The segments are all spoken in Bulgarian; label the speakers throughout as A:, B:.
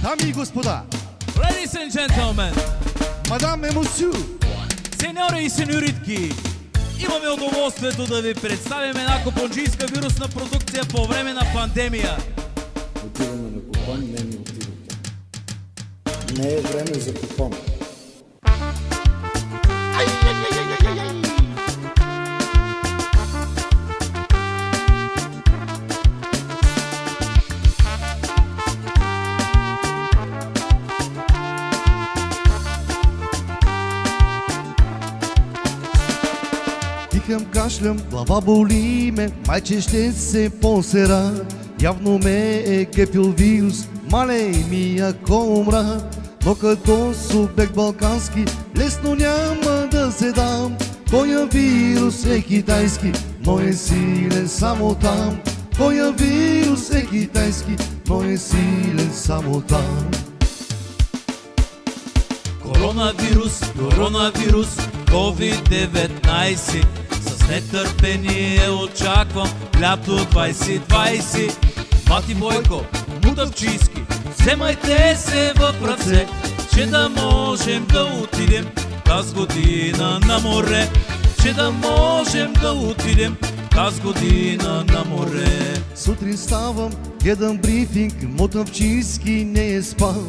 A: Дами и господа,
B: Ladies and gentlemen,
A: мадам и мусю,
B: сеньори и сеньоритки, имаме удоволствието да ви представим една купонджийска вирусна продукция по време на пандемия.
C: Отиваме на купон, не ми отидете. Не е време за купон.
A: Дихам, кашлям, глава боли ме, майче ще се посера. Явно ме е кепил вирус, малей ми ако умра. Но като субект балкански, лесно няма да се дам. Тоя вирус е китайски, но е силен само там. Тоя вирус е китайски, но е силен само там.
B: Коронавирус, коронавирус, COVID-19. С нетърпение очаквам лято 2020. Мати Бойко, Мутавчийски, вземайте се в ръце, че да можем да отидем тази година на море. Че да можем да отидем тази година на море.
A: Сутрин ставам, гледам брифинг, Мутавчийски не е спал.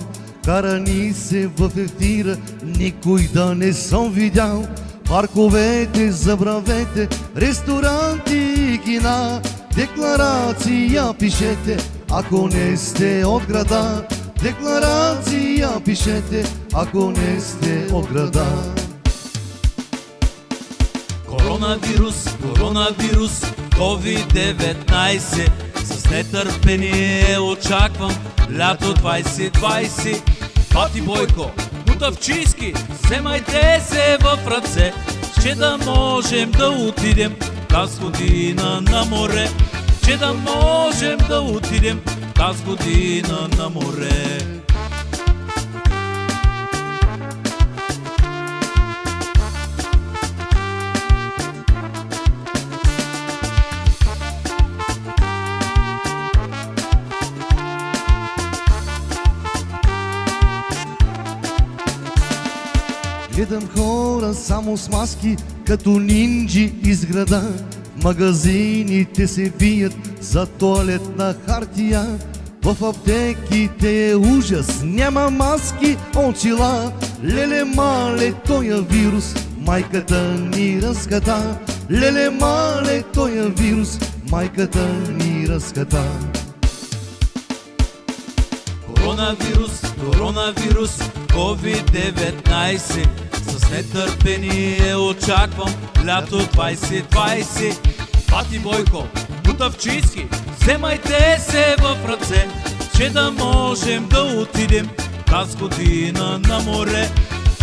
A: Кара ни се в ефира, никой да не съм видял. Парковете забравете, ресторанти и кина. Декларация пишете, ако не сте от града. Декларация пишете, ако не сте от града.
B: Коронавирус, коронавирус, COVID-19. С нетърпение очаквам лято 2020. Мати Бойко, Мутавчийски, вземайте се в ръце, че да можем да отидем тази година на море. Че да можем да отидем тази година на море.
A: Гледам хора само с маски, като нинджи из града. В магазините се бият за тоалетна хартия. В аптеките е ужас, няма маски, очила. Леле мале, тоя вирус, майката ни разката. Леле мале, тоя вирус, майката ни разката.
B: Коронавирус, коронавирус, COVID-19. С нетърпение очаквам лято 2020. Мати Бойко, Мутавчийски, вземайте се в ръце, че да можем да отидем тази година на море.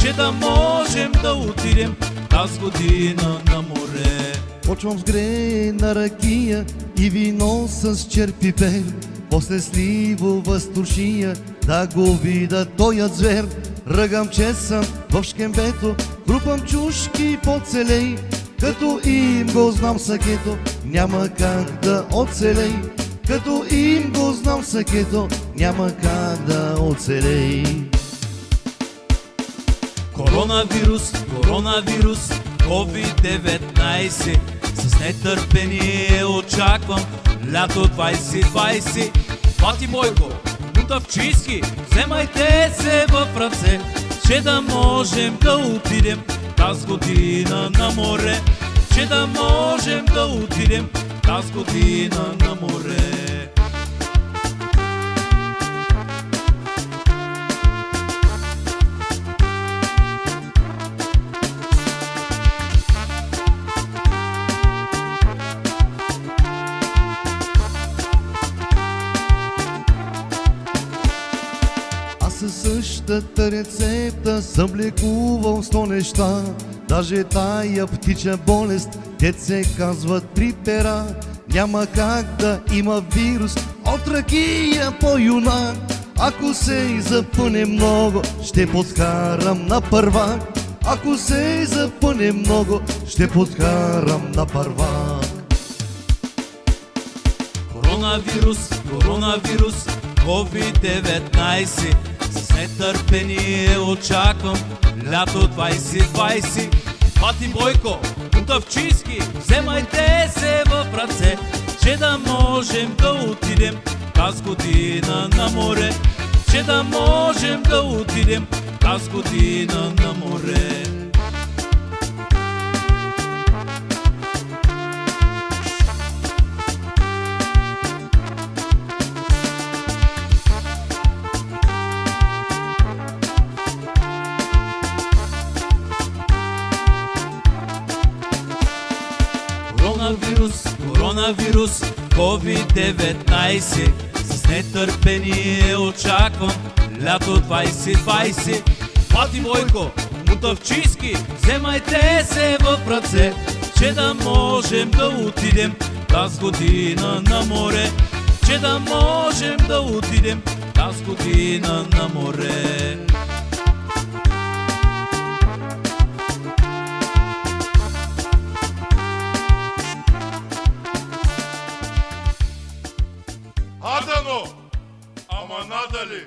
B: Че да можем да отидем тази година на море.
A: Почвам с грена ракия и вино с черпипер. После сливова стуршия да го вида тоя звер. Ръгам, че съм в шкембето, групам чушки по целей. Като им го знам сакето, няма как да оцелей. Като им го знам сакето, няма как да оцелей.
B: Коронавирус, коронавирус, COVID-19. С нетърпение очаквам лято 2020. Мати Бойко, Мутавчийски, вземайте се в ръце, че да можем да отидем тази година на море. Че да можем да отидем тази година на море.
A: Със същата рецепта съм лекувал 100 неща. Даже тая птича болест, дет се казват при пера. Няма как да има вирус от ракия по юнак. Ако се запъне много, ще подкарам на първак. Ако се запъне много, ще подкарам на първак.
B: Коронавирус, коронавирус, COVID-19. С нетърпение очаквам лято 2020. Бати Бойко, Мутавчийски, вземайте се в ръце, че да можем да отидем тази година на море. Че да можем да отидем тази година на море. Коронавирус, COVID-19. С нетърпение очаквам лято 2020. Бати Бойко, Мутавчийски, вземайте се в ръце, че да можем да отидем тази година на море. Че да можем да отидем тази година на море.
D: Адано, ама надали.